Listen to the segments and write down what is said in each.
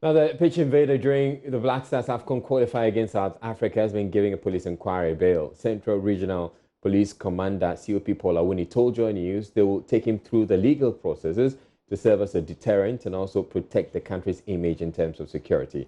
Now, the pitch invader during the Black Stars AFCON qualifier against South Africa has been giving a police inquiry bail. Central Regional Police Commander COP Paul Awuni told JoyNews they will take him through the legal processes to serve as a deterrent and also protect the country's image in terms of security.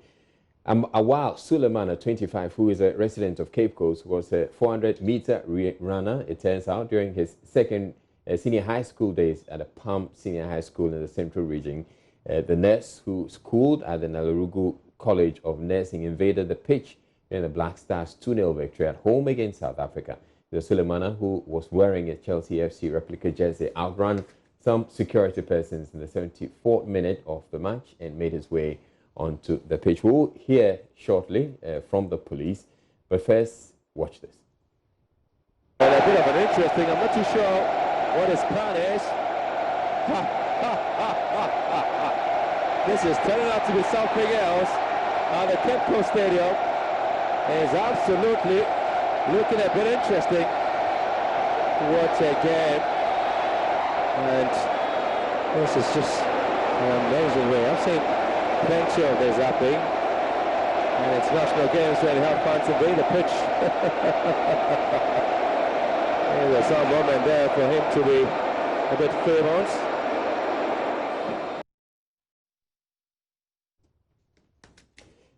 Awal Suleiman, 25, who is a resident of Cape Coast, was a 400-meter runner, it turns out, during his second senior high school days at a Palm Senior High School in the Central Region. The nurse who schooled at the Nalarugu College of Nursing invaded the pitch in the Black Stars 2-0 victory at home against South Africa. The Suleimana, who was wearing a Chelsea FC replica jersey, outran some security persons in the 74th minute of the match and made his way onto the pitch. We'll hear shortly from the police, but first, watch this. Well, a bit of an interesting, I'm not too sure what his plan is. This is turning out to be something else. The Cape Coast Stadium is absolutely looking a bit interesting. What a game. And this is just an amazing way. I've seen plenty of this happening. And international games where they have fans invade the pitch. There's some moment there for him to be a bit famous.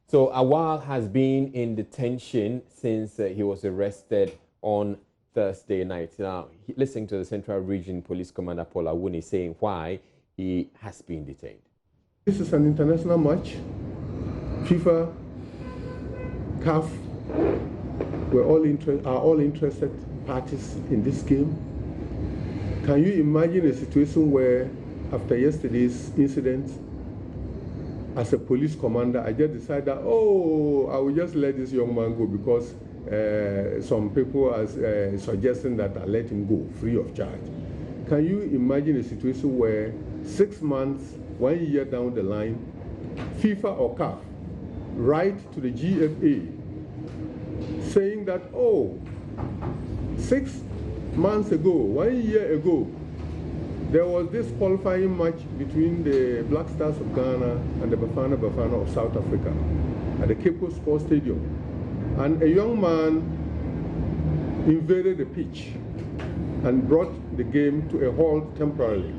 So Awal has been in detention since he was arrested on Thursday night. Now, listening to the Central Region Police Commander Paul Awuni saying why he has been detained. This is an international match. FIFA, CAF, are all interested parties in this game. Can you imagine a situation where, after yesterday's incident, as a police commander, I just decided that, oh, I will just let this young man go because some people are suggesting that I let him go free of charge. Can you imagine a situation where 6 months, 1 year down the line, FIFA or CAF write to the GFA saying that, oh, 6 months ago, 1 year ago, there was this qualifying match between the Black Stars of Ghana and the Bafana Bafana of South Africa at the Cape Coast Sports Stadium. And a young man invaded the pitch and brought the game to a halt temporarily.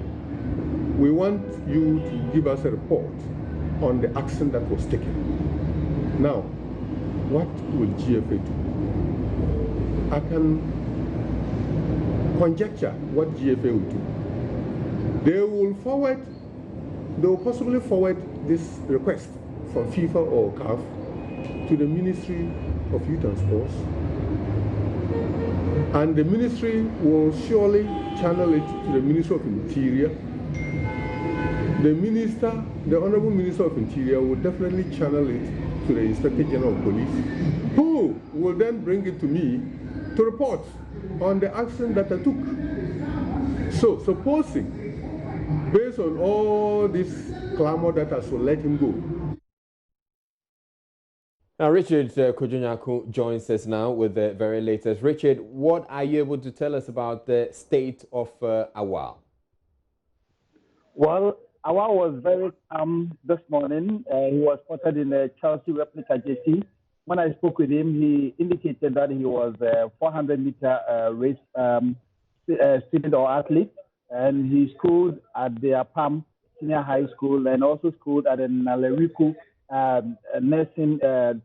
We want you to give us a report on the action that was taken. Now, what will GFA do? I can conjecture what GFA will do. They will possibly forward this request from FIFA or CAF to the Ministry of Youth and Sports, and the ministry will surely channel it to the Ministry of Interior. The Honorable Minister of Interior will definitely channel it to the Inspector General of Police, who will then bring it to me to report on the action that I took. So, supposing, based on all this clamor that I should let him go. Now, Richard Kojo-Nyarko joins us now with the very latest. Richard, what are you able to tell us about the state of Awal? Well, Awal was very calm this morning. He was spotted in a Chelsea replica jersey. When I spoke with him, he indicated that he was a 400-meter race student or athlete. And he schooled at the Palm Senior High School and also schooled at the Nalarugu Nursing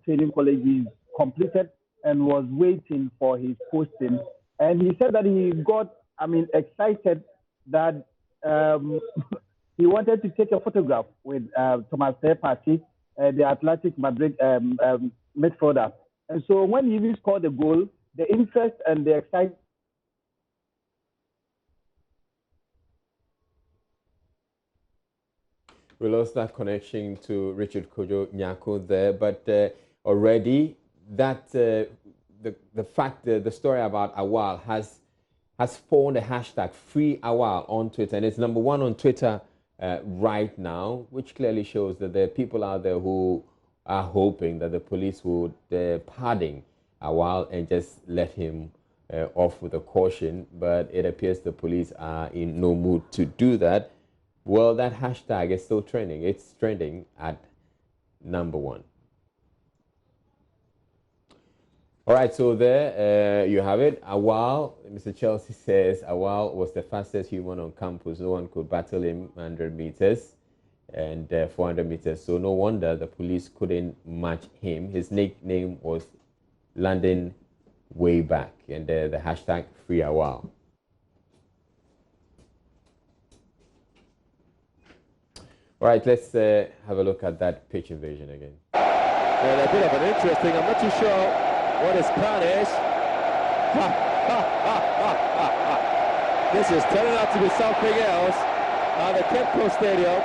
Training College. He completed and was waiting for his posting. And he said that he got, excited that he wanted to take a photograph with Thomas Partey, the Athletic Madrid midfielder. And so when he scored the goal, the interest and the excitement. We lost that connection to Richard Kojo-Nyarko there, but already that the story about Awal has spawned a hashtag Free Awal on Twitter, and it's #1 on Twitter right now, which clearly shows that there are people out there who are hoping that the police would pardon Awal and just let him off with a caution, but it appears the police are in no mood to do that. Well, that hashtag is still trending. It's trending at number one. All right, so there you have it. Awal, Mr. Chelsea says, Awal was the fastest human on campus. No one could battle him 100 meters and 400 meters. So no wonder the police couldn't match him. His nickname was London Way Back, and the hashtag Free Awal. All right, let's have a look at that pitch invasion again. And a bit of an interesting, I'm not too sure what his plan is. This is turning out to be something else. The Kempco Stadium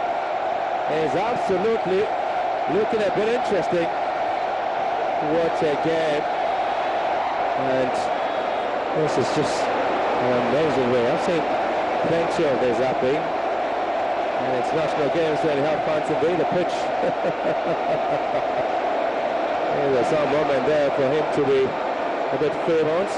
is absolutely looking a bit interesting. Watch again. And this is just an amazing way. I've seen plenty of this happening. And international games where they have fans invade the pitch. There's some moment there for him to be a bit famous.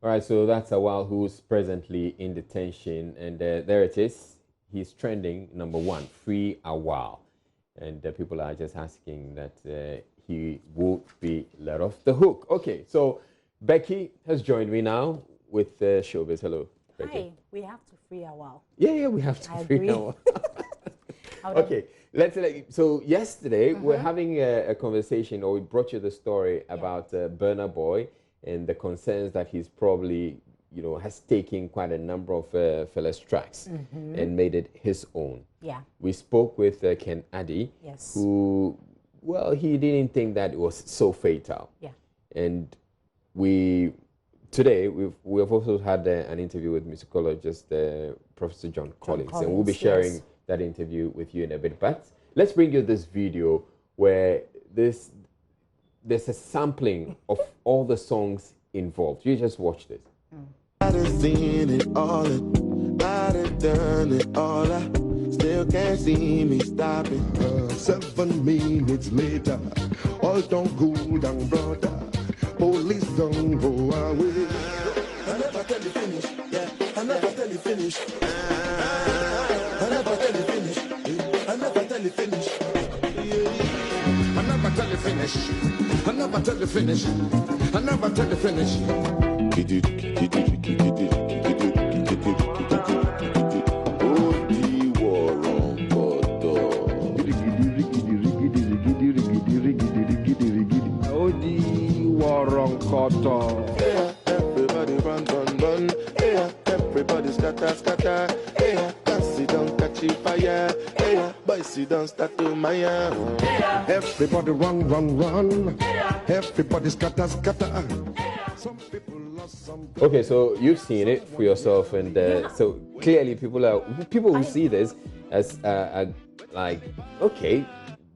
All right, so that's Awal, who's presently in detention, and there it is. He's trending #1, Free Awal. And people are just asking that he would be let off the hook. Okay, so Becky has joined me now with ShowBiz. Hello, Becky. Hi, we have to free Awal. Yeah, we have to free Awal. Okay, so yesterday we're having a conversation, or we brought you the story about Burna Boy and the concerns that he's probably, has taken quite a number of fellas tracks and made it his own. Yeah. We spoke with Ken Addy, Yes. who, well, he didn't think that it was so fatal. Yeah. And today we've also had an interview with musicologist Professor John Collins, and we'll be sharing that interview with you in a bit. But let's bring you this video where there's a sampling of all the songs involved. You just watch this. I'd have seen it all, I'd have done it all, I still can't see me stopping. 7 minutes later, all don't cool down, brother. Police don't go away. I never tell you finish, yeah, I never tell you finish. I never tell you finish, I never tell you finish. I never tell you finish, I never tell you finish, I never tell you finish. Everybody run, run, run. Yeah, everybody scatter, scatter. Yeah, Cassie don't catch fire. Yeah, boys, you don't start to mire. Everybody run, run, run. Everybody scatter, scatter. Some people lost some. Okay, so you've seen it for yourself, and so clearly people will see this as like, okay,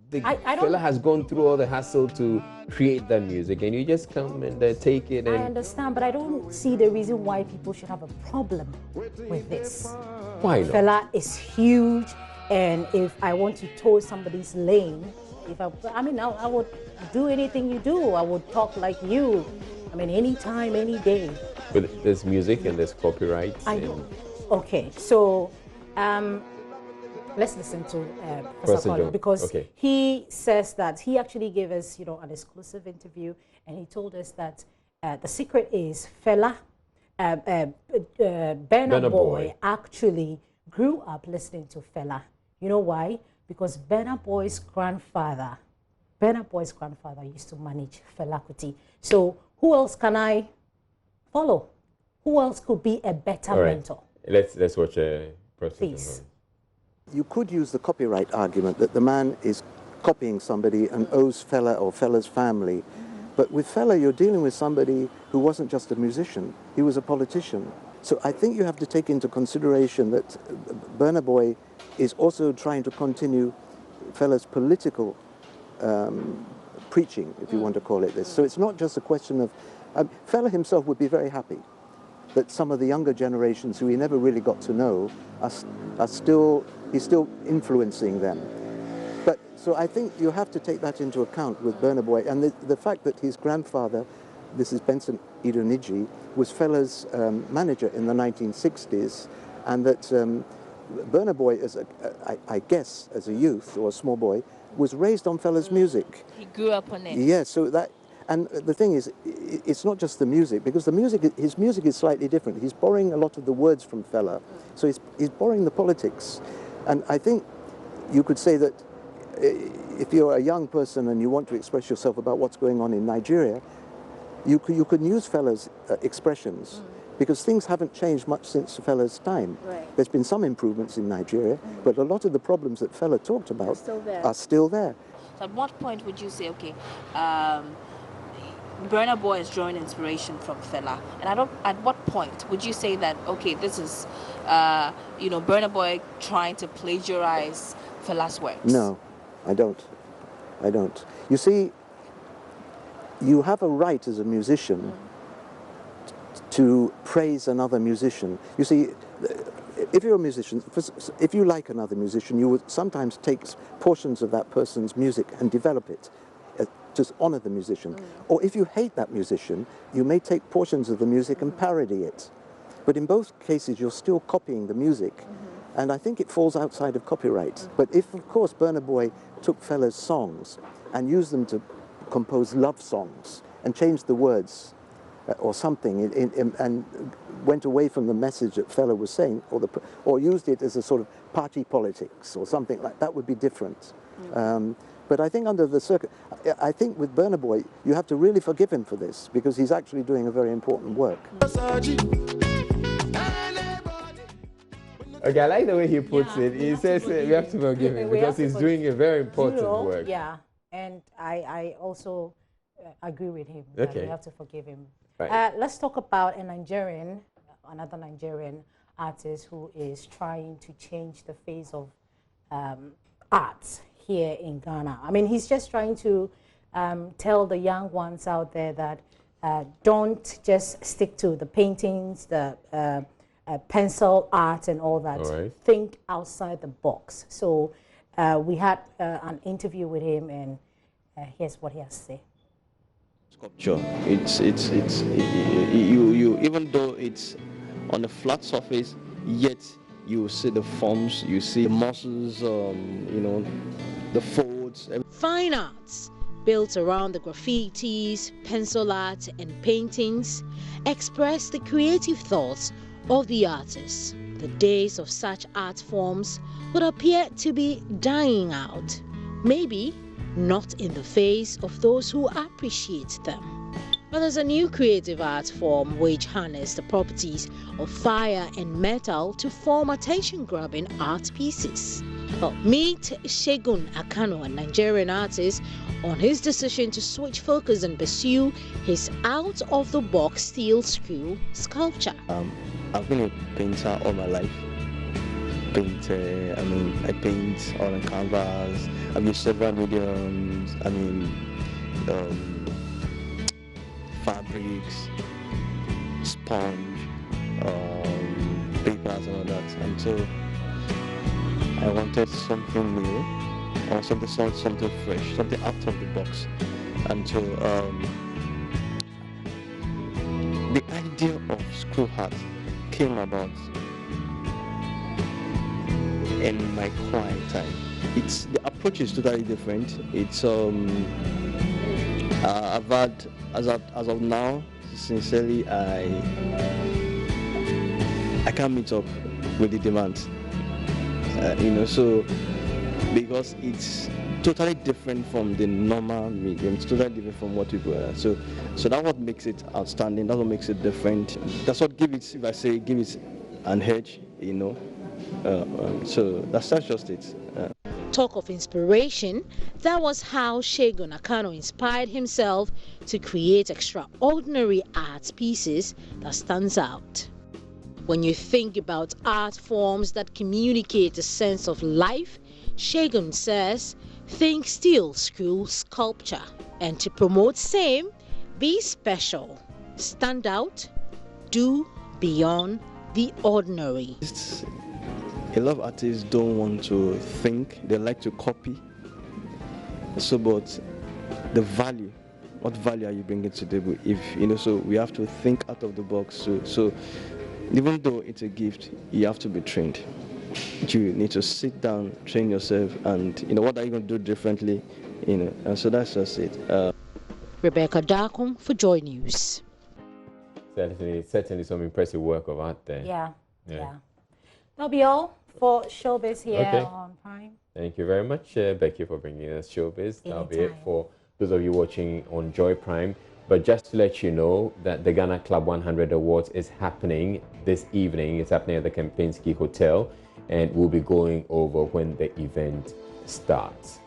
the fella has gone through all the hassle to create that music, and you just come and take it. And I understand, but I don't see the reason why people should have a problem with this. Why not? Fela is huge, and if I want to tow somebody's lane, I would do anything you do. I would talk like you. I mean, anytime, any day. But there's music and there's copyright. Okay, so let's listen to Professor Collins, because he says that he actually gave us, an exclusive interview, and he told us that the secret is Fela, Burna Boy actually grew up listening to Fela. You know why? Because Burna Boy's grandfather used to manage Fela Kuti. So who else can I follow? Who else could be a better mentor? Let's watch Please. You could use the copyright argument that the man is copying somebody and owes Fela or Fela's family. But with Fela, you're dealing with somebody who wasn't just a musician, he was a politician. So I think you have to take into consideration that Burna Boy is also trying to continue Fela's political preaching, if you want to call it this. So it's not just a question of... Fela himself would be very happy that some of the younger generations who he never really got to know are still... He's still influencing them. But So I think you have to take that into account with Burna Boy. And the fact that his grandfather, this is Benson Iduniji, was Fela's manager in the 1960s, and that Burna Boy, I guess, as a youth or a small boy, was raised on Fela's music. He grew up on it. Yeah, so that, and the thing is, it's not just the music, because his music is slightly different. He's borrowing a lot of the words from Fela, so he's borrowing the politics. And I think you could say that if you're a young person and you want to express yourself about what's going on in Nigeria, you can use Fela's expressions, because things haven't changed much since Fela's time. Right. There's been some improvements in Nigeria, but a lot of the problems that Fela talked about are still there. So at what point would you say, okay, Burna Boy is drawing inspiration from Fela, and at what point would you say that, okay, this is, Burna Boy trying to plagiarize Fela's works? No, I don't. You see, you have a right as a musician to praise another musician. You see, if you're a musician, if you like another musician, you would sometimes take portions of that person's music and develop it, just honor the musician. Or if you hate that musician, you may take portions of the music and parody it. But in both cases, you're still copying the music. And I think it falls outside of copyright. But if, of course, Burna Boy took Fela's songs and used them to compose love songs and changed the words or something, and went away from the message that Fela was saying, or used it as a sort of party politics or something like that, would be different. But I think under the I think with Burna Boy, you have to really forgive him for this, because he's actually doing a very important work. Okay, I like the way he puts it. He says we have to forgive him because he's doing a very important work. Yeah, and I also agree with him that we have to forgive him. Right. Let's talk about another Nigerian artist who is trying to change the face of arts here in Ghana. I mean, he's just trying to tell the young ones out there that don't just stick to the paintings, the pencil art and all that. All right. Think outside the box. So we had an interview with him, and here's what he has to say. Sculpture. It's you even though it's on a flat surface, yet you see the forms, you see the muscles, the folds. Fine arts built around the graffitis, pencil art and paintings express the creative thoughts of the artists. The days of such art forms would appear to be dying out, maybe not in the face of those who appreciate them. But there's a new creative art form which harnesses the properties of fire and metal to form attention-grabbing art pieces. Well, meet Segun Akano, a Nigerian artist, on his decision to switch focus and pursue his out-of-the-box steel screw sculpture. I've been a painter all my life. I paint on canvas. I've used several mediums. Fabrics, sponge, papers, and all that. And so I wanted something new, or something fresh, something out of the box. And so the idea of screw art came about in my quiet time. The approach is totally different. It's I've had, as of now, sincerely, I can't meet up with the demand. So because it's totally different from the normal medium, it's totally different from what people are. So that's what makes it outstanding. That's what makes it different. That's what gives it, if I say, give it an edge. So that's just it. Talk of inspiration, that was how Segun Akano inspired himself to create extraordinary art pieces that stands out. When you think about art forms that communicate a sense of life, Segun says, think steel screw sculpture. And to promote same, be special, stand out, do beyond the ordinary. A lot of artists don't want to think, they like to copy. So, but the value, what value are you bringing to the table? If so we have to think out of the box. So even though it's a gift, you have to be trained. You need to sit down, train yourself, and what are you going to do differently? And so that's just it. Rebecca Darkon for Joy News. Certainly some impressive work of art there. Yeah. That'll be all for Showbiz here on Prime. Thank you very much, Becky, for bringing us Showbiz. That'll be it for those of you watching on Joy Prime. But just to let you know that the Ghana Club 100 Awards is happening this evening. It's happening at the Kempinski Hotel, and we'll be going over when the event starts.